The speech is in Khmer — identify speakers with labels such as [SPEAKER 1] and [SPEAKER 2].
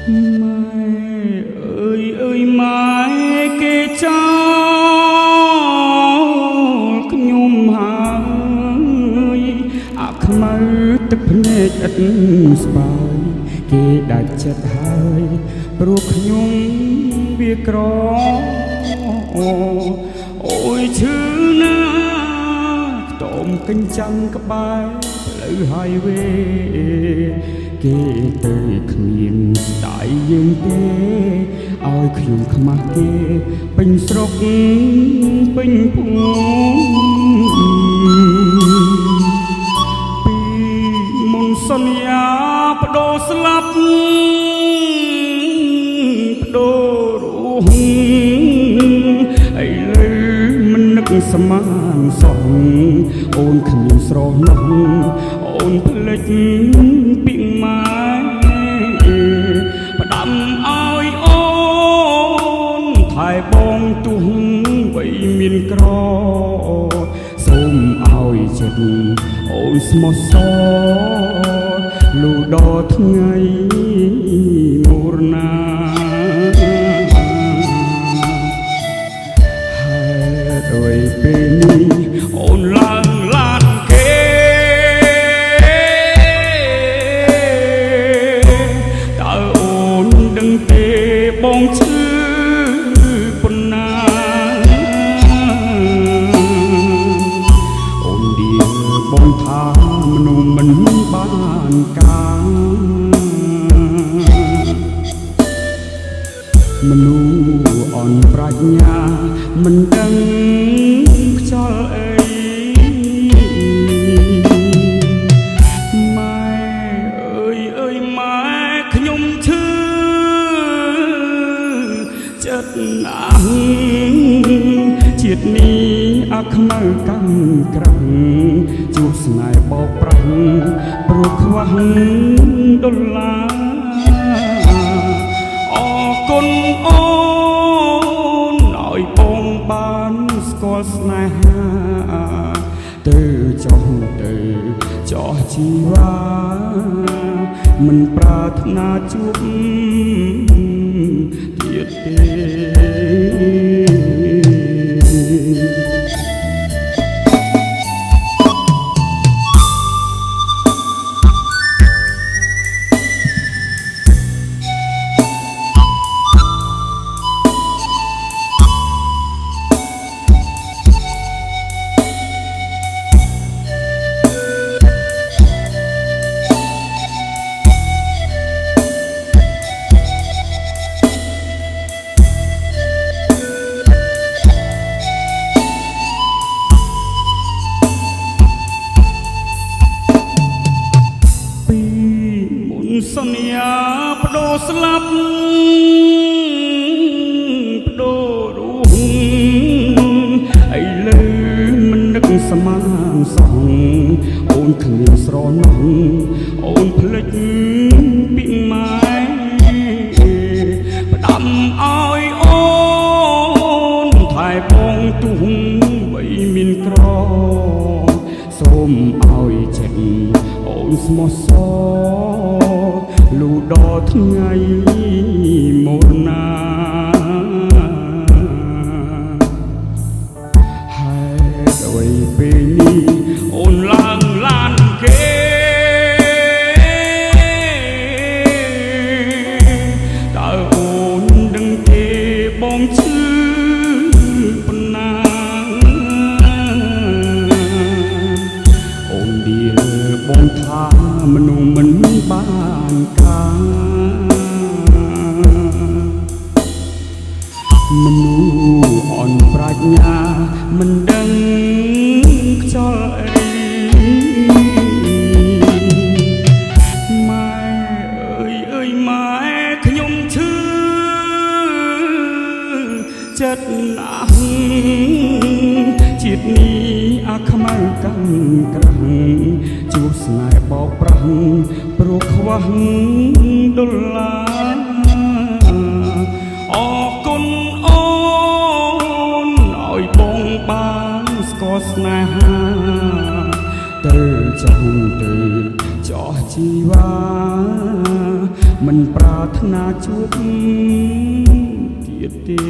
[SPEAKER 1] ម៉ែអើយម៉ែគេចោលខ្ញុំហើយអាខ្មៅទឹកភ្នែកឥតស្បើយគេដាច់ចិត្តហើយព្រោះខ្ញុំវាក្រអូយឈឺណាស់ខ្ទមកញ្ចាំក្បែរផ្លូវហាយវេគេទៅគ្មានដៃយើងទេឲ្យខ្ញុំខ្មាស់គេពេញស្រុកពេញភូមិពីមុនសន្យាបដូរស្លាប់បដូររស់ឥឡូវមិននឹកស្មានសោះអូនគ្មានស្រស់នោះអូនភ្លេចពីម៉ែផ្ដាំឲ្យអូនថែបងទុះវ័យមានក្រសូមឲ្យចិត្តអូនស្មោះសរលុះដល់ថ្ងៃមរណាហេតុអ្វីពេលនេះអូនឡើងឡានគេតើអូនដឹងទេបងឈឺប៉ុណ្ណាអូនឌីបងថាមនុស្សមិនបានការមនុស្សអន់ប្រាជ្ញាមិនដឹងខ្យល់អីម៉ែអើយម៉ែខ្ញុំឈឺចិត្តណាស់ជាតិនេះអាខ្មៅកាន់ក្រាំងជួបស្នេហ៍បោកប្រាស់ព្រោះខ្វះដុល្លារអរគុណអូនឲ្យបងបានស្គាល់ស្នេហាទៅចុះទៅចោះជីវ៉ាមិនប្រាថ្នាជួបទៀតទេសន្យាបដូរស្លាប់បដូររស់ឥឡូវមិននឹកស្មានសោះអូនគ្មានស្រណោះអូនភ្លេចពីម៉ែផ្ដាំឲ្យអូនថែបងទុះវ័យមានក្រសូមឲ្យចិត្តអូនស្មោះសរលុះដល់ថ្ងៃមរណាហេតុអ្វីពេលនេះអូនឡើងឡានគេតើអូនដឹងទេបងឈឺប៉ុណ្ណាអូនឌីបងថាមនុស្សមិនបានការមនុស្សអន់ប្រាជ្ញាមិនដឹងខ្យល់អីម៉ែអើយម៉ែខ្ញុំឈឺចិត្តណាស់ជាតិនេះអាខ្មៅកាន់ក្រាំងជួបស្នេហ៍បោកប្រាស់ព្រោះខ្វះដុល្លារអរគុណអូនឲ្យបងបានស្គាល់ស្នេហាទៅចង់ទៅ ចោះជីវ៉ាមិនប្រាថ្នាជួបទៀតទេ